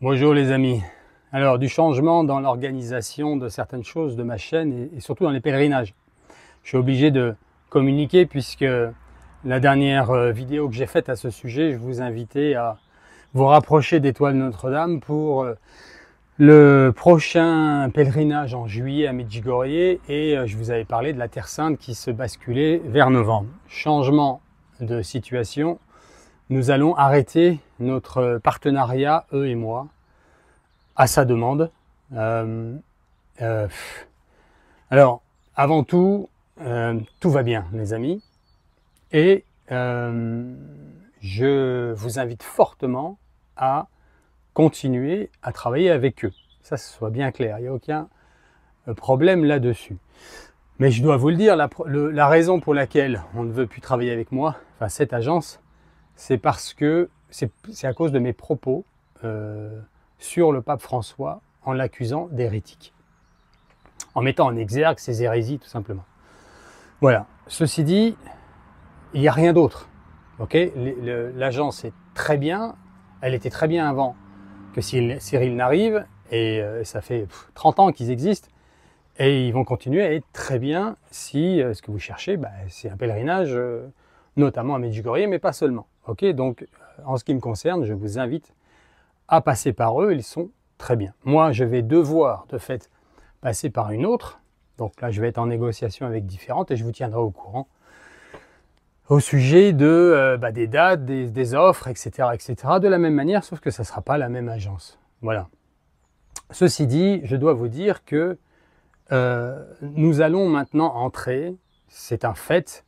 Bonjour les amis. Alors du changement dans l'organisation de certaines choses de ma chaîne et surtout dans les pèlerinages. Je suis obligé de communiquer puisque la dernière vidéo que j'ai faite à ce sujet, je vous invitais à vous rapprocher d'Étoile Notre-Dame pour le prochain pèlerinage en juillet à Medjugorje et je vous avais parlé de la Terre Sainte qui se basculait vers novembre. Changement de situation. Nous allons arrêter notre partenariat, eux et moi, à sa demande. Alors, avant tout, tout va bien, les amis. Et je vous invite fortement à continuer à travailler avec eux. Ça, ce soit bien clair. Il n'y a aucun problème là-dessus. Mais je dois vous le dire, la raison pour laquelle on ne veut plus travailler avec moi, enfin cette agence, c'est parce que c'est à cause de mes propos sur le pape François en l'accusant d'hérétique, en mettant en exergue ses hérésies tout simplement. Voilà. Ceci dit, il n'y a rien d'autre. Okay, l'agence est très bien, elle était très bien avant que Cyril n'arrive, et ça fait 30 ans qu'ils existent, et ils vont continuer à être très bien si ce que vous cherchez, c'est un pèlerinage, notamment à Medjugorje, mais pas seulement. Okay, donc, en ce qui me concerne, je vous invite à passer par eux, ils sont très bien. Moi, je vais devoir, de fait, passer par une autre. Donc là, je vais être en négociation avec différentes et je vous tiendrai au courant au sujet de, des dates, des offres, etc., etc. De la même manière, sauf que ça ne sera pas la même agence. Voilà. Ceci dit, je dois vous dire que nous allons maintenant entrer, c'est un fait,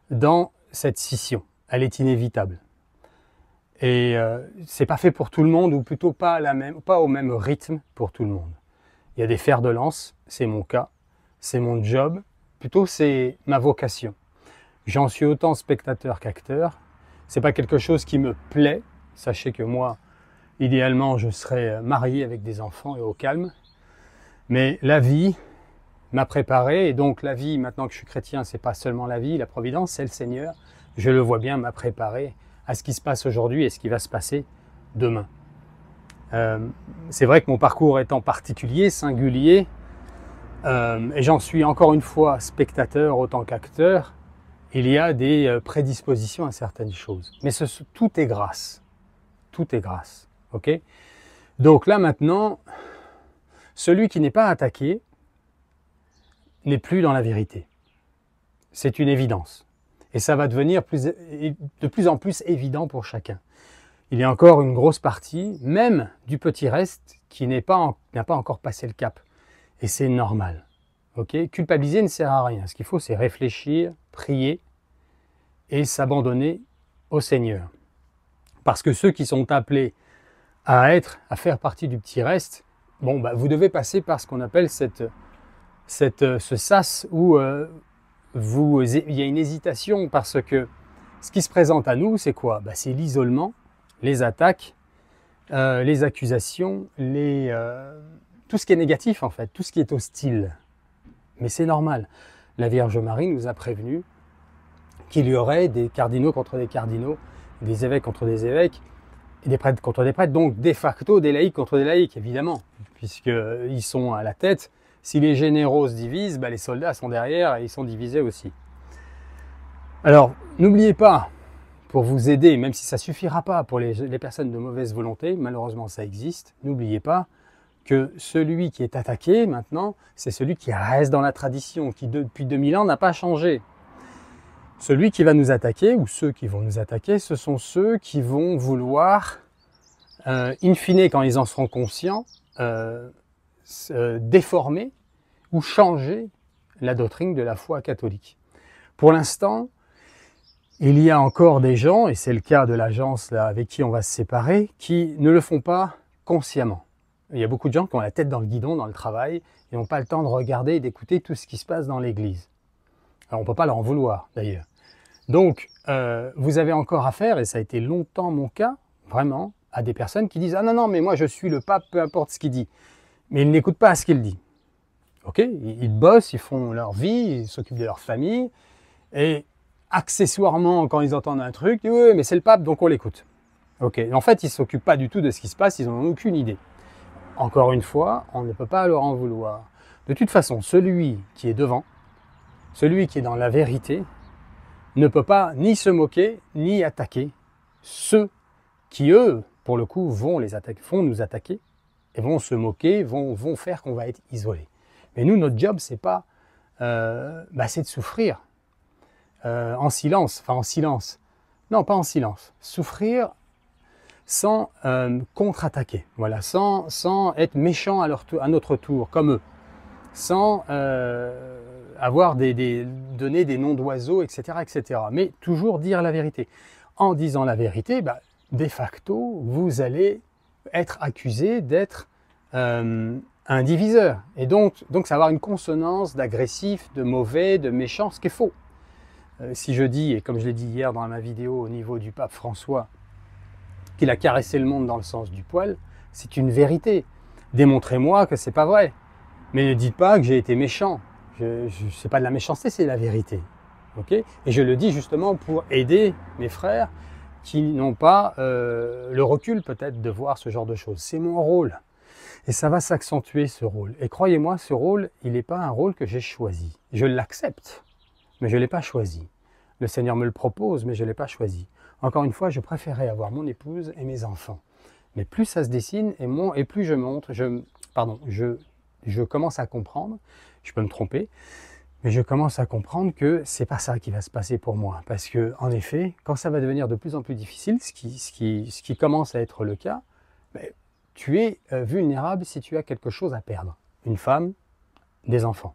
dans cette scission. Elle est inévitable. Et c'est pas fait pour tout le monde, ou plutôt pas au même rythme pour tout le monde. Il y a des fers de lance, c'est mon cas, c'est mon job, plutôt c'est ma vocation. J'en suis autant spectateur qu'acteur. C'est pas quelque chose qui me plaît. Sachez que moi, idéalement, je serais marié avec des enfants et au calme. Mais la vie m'a préparé, et donc la vie, maintenant que je suis chrétien, c'est pas seulement la vie, la providence, c'est le Seigneur. Je le vois bien, m'a préparé à ce qui se passe aujourd'hui et ce qui va se passer demain. C'est vrai que mon parcours étant particulier, singulier, et j'en suis encore une fois spectateur autant qu'acteur, il y a des prédispositions à certaines choses. Mais tout est grâce. Tout est grâce. Okay ? Donc là maintenant, celui qui n'est pas attaqué n'est plus dans la vérité. C'est une évidence. Et ça va devenir de plus en plus évident pour chacun. Il y a encore une grosse partie, même du petit reste, qui n'a pas encore passé le cap. Et c'est normal. Okay ? Culpabiliser ne sert à rien. Ce qu'il faut, c'est réfléchir, prier et s'abandonner au Seigneur. Parce que ceux qui sont appelés à faire partie du petit reste, bon, vous devez passer par ce qu'on appelle ce sas où il y a une hésitation, parce que ce qui se présente à nous, c'est quoi? C'est l'isolement, les attaques, les accusations, tout ce qui est négatif en fait, tout ce qui est hostile. Mais c'est normal. La Vierge Marie nous a prévenus qu'il y aurait des cardinaux contre des cardinaux, des évêques contre des évêques, et des prêtres contre des prêtres, donc de facto des laïcs contre des laïcs, évidemment, puisqu'ils sont à la tête. Si les généraux se divisent, les soldats sont derrière et ils sont divisés aussi. Alors, n'oubliez pas, pour vous aider, même si ça ne suffira pas pour les personnes de mauvaise volonté, malheureusement ça existe, n'oubliez pas que celui qui est attaqué maintenant, c'est celui qui reste dans la tradition, qui depuis 2000 ans n'a pas changé. Celui qui va nous attaquer, ou ceux qui vont nous attaquer, ce sont ceux qui vont vouloir, in fine, quand ils en seront conscients, déformer ou changer la doctrine de la foi catholique. Pour l'instant, il y a encore des gens, et c'est le cas de l'agence avec qui on va se séparer, qui ne le font pas consciemment. Il y a beaucoup de gens qui ont la tête dans le guidon, dans le travail, et n'ont pas le temps de regarder et d'écouter tout ce qui se passe dans l'église. Alors on ne peut pas leur en vouloir d'ailleurs. Donc vous avez encore affaire, et ça a été longtemps mon cas, vraiment, à des personnes qui disent « Ah non, mais moi je suis le pape, peu importe ce qu'il dit ». Mais ils n'écoutent pas ce qu'il dit. Ok, ils bossent, ils font leur vie, ils s'occupent de leur famille, et accessoirement, quand ils entendent un truc, ils disent « Oui, mais c'est le pape, donc on l'écoute ». Ok, en fait, ils ne s'occupent pas du tout de ce qui se passe, ils n'en ont aucune idée. Encore une fois, on ne peut pas leur en vouloir. De toute façon, celui qui est devant, celui qui est dans la vérité, ne peut pas ni se moquer, ni attaquer ceux qui, eux, pour le coup, vont nous attaquer et vont se moquer, vont faire qu'on va être isolé. Mais nous, notre job, c'est pas, c'est de souffrir en silence, enfin en silence. Non, pas en silence. Souffrir sans contre-attaquer, voilà, sans être méchant à notre tour, comme eux, sans avoir donner des noms d'oiseaux, etc., etc. Mais toujours dire la vérité. En disant la vérité, de facto, vous allez être accusé d'être un diviseur. Et donc, ça va avoir une consonance d'agressif, de mauvais, de méchant, ce qui est faux. Si je dis, et comme je l'ai dit hier dans ma vidéo au niveau du pape François, qu'il a caressé le monde dans le sens du poil, c'est une vérité. Démontrez-moi que c'est pas vrai. Mais ne dites pas que j'ai été méchant. C'est pas de la méchanceté, c'est la vérité. Okay, et je le dis justement pour aider mes frères qui n'ont pas le recul peut-être de voir ce genre de choses. C'est mon rôle. Et ça va s'accentuer ce rôle. Et croyez-moi, ce rôle, il n'est pas un rôle que j'ai choisi. Je l'accepte, mais je ne l'ai pas choisi. Le Seigneur me le propose, mais je ne l'ai pas choisi. Encore une fois, je préférais avoir mon épouse et mes enfants. Mais plus ça se dessine et plus je montre, je commence à comprendre, je peux me tromper, mais je commence à comprendre que c'est pas ça qui va se passer pour moi. Parce que, en effet, quand ça va devenir de plus en plus difficile, ce qui commence à être le cas, tu es vulnérable si tu as quelque chose à perdre. Une femme, des enfants.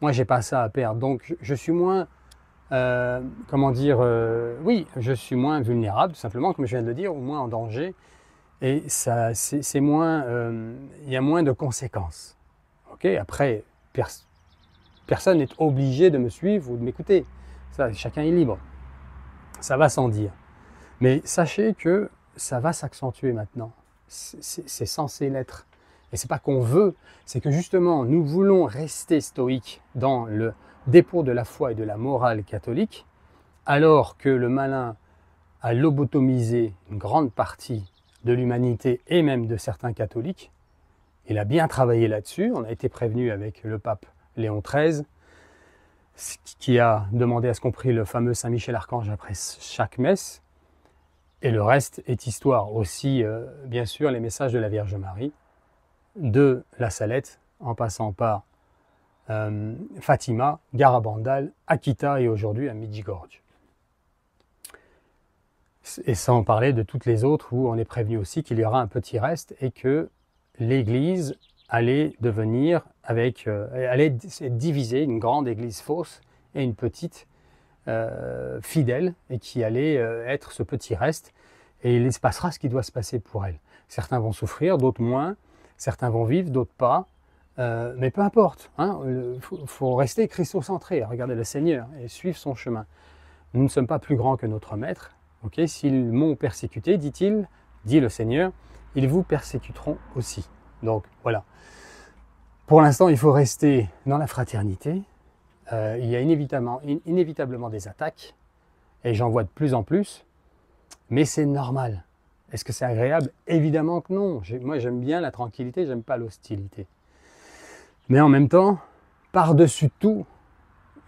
Moi, j'ai pas ça à perdre, donc je suis moins, oui, je suis moins vulnérable, tout simplement, comme je viens de le dire, ou moins en danger, et ça, c'est moins, il y a moins de conséquences. Ok, après, personne n'est obligé de me suivre ou de m'écouter. Ça, chacun est libre. Ça va sans dire. Mais sachez que ça va s'accentuer maintenant. C'est censé l'être. Et c'est pas qu'on veut, c'est que justement, nous voulons rester stoïques dans le dépôt de la foi et de la morale catholique, alors que le malin a lobotomisé une grande partie de l'humanité et même de certains catholiques. Il a bien travaillé là-dessus. On a été prévenu avec le pape Léon XIII, qui a demandé à ce qu'on prie le fameux Saint Michel Archange après chaque messe. Et le reste est histoire. Aussi, bien sûr, les messages de la Vierge Marie, de la Salette, en passant par Fatima, Garabandal, Akita et aujourd'hui à Medjugorje. Et sans parler de toutes les autres où on est prévenu aussi qu'il y aura un petit reste et que l'Église allait devenir allait être divisée, une grande Église fausse et une petite fidèle, et qui allait être ce petit reste, et il se passera ce qui doit se passer pour elle. Certains vont souffrir, d'autres moins, certains vont vivre, d'autres pas, mais peu importe, hein, faut rester christocentré, regarder le Seigneur et suivre son chemin. Nous ne sommes pas plus grands que notre Maître. Okay, s'ils m'ont persécuté, dit-il, dit le Seigneur, ils vous persécuteront aussi. Donc voilà. Pour l'instant, il faut rester dans la fraternité. Il y a inévitablement des attaques, et j'en vois de plus en plus, mais c'est normal. Est-ce que c'est agréable? Évidemment que non. Moi, j'aime bien la tranquillité, j'aime pas l'hostilité. Mais en même temps, par-dessus tout,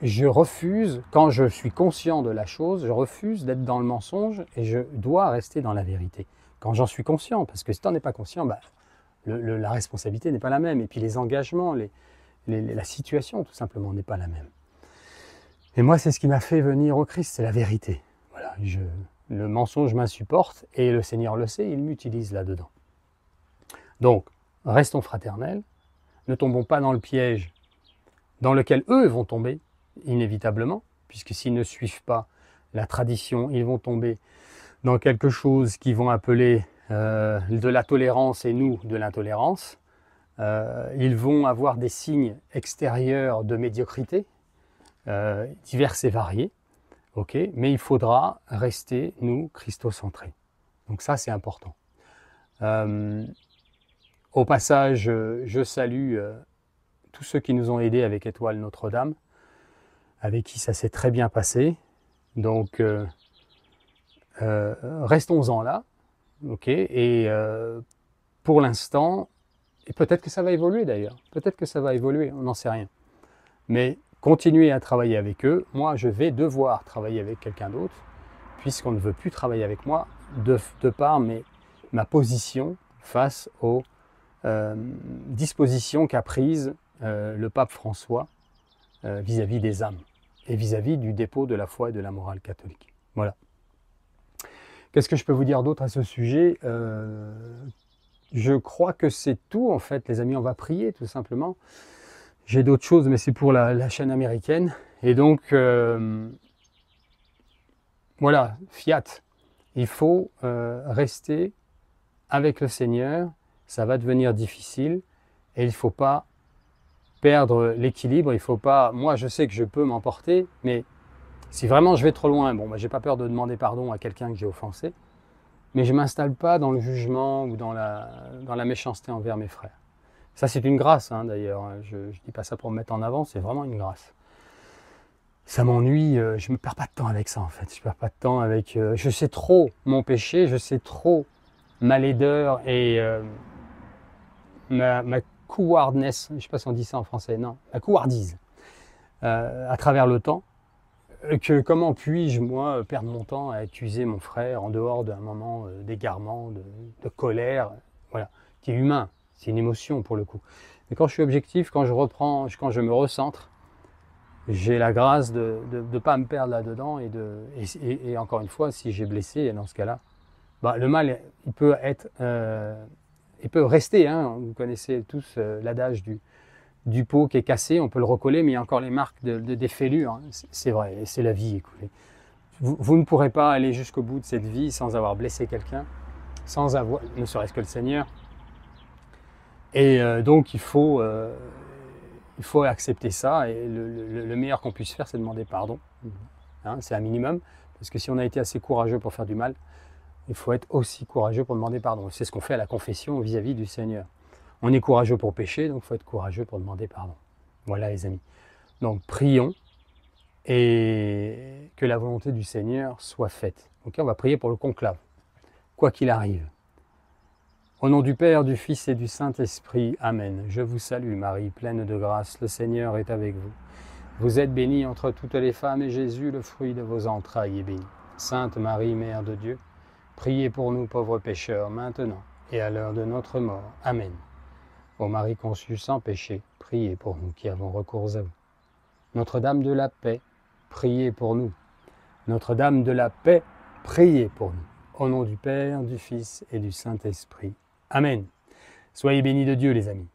je refuse, quand je suis conscient de la chose, je refuse d'être dans le mensonge et je dois rester dans la vérité. Quand j'en suis conscient, parce que si tu n'en es pas conscient, la responsabilité n'est pas la même. Et puis les engagements, la situation tout simplement n'est pas la même. Et moi, c'est ce qui m'a fait venir au Christ, c'est la vérité. Voilà, le mensonge m'insupporte et le Seigneur le sait, il m'utilise là-dedans. Donc, restons fraternels, ne tombons pas dans le piège dans lequel eux vont tomber, inévitablement, puisque s'ils ne suivent pas la tradition, ils vont tomber dans quelque chose qu'ils vont appeler de la tolérance et nous de l'intolérance. Ils vont avoir des signes extérieurs de médiocrité, divers et variés, okay, mais il faudra rester, nous, christocentrés. Donc ça, c'est important. Au passage, je salue tous ceux qui nous ont aidés avec Étoile Notre-Dame, avec qui ça s'est très bien passé. Donc, restons-en là, ok, et pour l'instant, et peut-être que ça va évoluer d'ailleurs, peut-être que ça va évoluer, on n'en sait rien. Mais continuez à travailler avec eux. Moi, je vais devoir travailler avec quelqu'un d'autre, puisqu'on ne veut plus travailler avec moi, de par ma position face aux dispositions qu'a prises le pape François vis-à-vis des âmes et vis-à-vis du dépôt de la foi et de la morale catholique. Voilà. Qu'est-ce que je peux vous dire d'autre à ce sujet? Je crois que c'est tout en fait, les amis. On va prier tout simplement. J'ai d'autres choses, mais c'est pour la chaîne américaine. Et donc, voilà, fiat. Il faut rester avec le Seigneur. Ça va devenir difficile et il ne faut pas perdre l'équilibre. Il faut pas. Moi, je sais que je peux m'emporter, mais si vraiment je vais trop loin, bon, j'ai pas peur de demander pardon à quelqu'un que j'ai offensé, mais je m'installe pas dans le jugement ou dans la méchanceté envers mes frères. Ça, c'est une grâce, hein, d'ailleurs. Je ne dis pas ça pour me mettre en avant, c'est vraiment une grâce. Ça m'ennuie, je ne me perds pas de temps avec ça, en fait. Je ne perds pas de temps avec... je sais trop mon péché, je sais trop ma laideur et ma couardness, je ne sais pas si on dit ça en français, non, ma couardise, à travers le temps, que comment puis-je, moi, perdre mon temps à accuser mon frère en dehors d'un moment d'égarement, de colère, voilà, qui est humain. C'est une émotion pour le coup. Mais quand je suis objectif, quand je reprends, quand je me recentre, j'ai la grâce de ne pas me perdre là-dedans et encore une fois, si j'ai blessé, dans ce cas-là, bah, le mal, il peut rester. Hein. Vous connaissez tous l'adage du pot qui est cassé, on peut le recoller, mais il y a encore les marques des fêlures. Hein. C'est vrai, et c'est la vie, écoutez. Vous ne pourrez pas aller jusqu'au bout de cette vie sans avoir blessé quelqu'un, sans avoir, ne serait-ce que le Seigneur. Et donc il faut accepter ça et le meilleur qu'on puisse faire c'est demander pardon, hein, c'est un minimum, parce que si on a été assez courageux pour faire du mal, il faut être aussi courageux pour demander pardon. C'est ce qu'on fait à la confession vis-à-vis du Seigneur. On est courageux pour pécher, donc il faut être courageux pour demander pardon. Voilà les amis. Donc prions et que la volonté du Seigneur soit faite. Ok, on va prier pour le conclave, quoi qu'il arrive. Au nom du Père, du Fils et du Saint-Esprit. Amen. Je vous salue Marie, pleine de grâce, le Seigneur est avec vous. Vous êtes bénie entre toutes les femmes et Jésus, le fruit de vos entrailles, est béni. Sainte Marie, Mère de Dieu, priez pour nous pauvres pécheurs, maintenant et à l'heure de notre mort. Amen. Ô Marie conçue sans péché, priez pour nous qui avons recours à vous. Notre-Dame de la paix, priez pour nous. Notre-Dame de la paix, priez pour nous. Au nom du Père, du Fils et du Saint-Esprit. Amen. Soyez bénis de Dieu, les amis.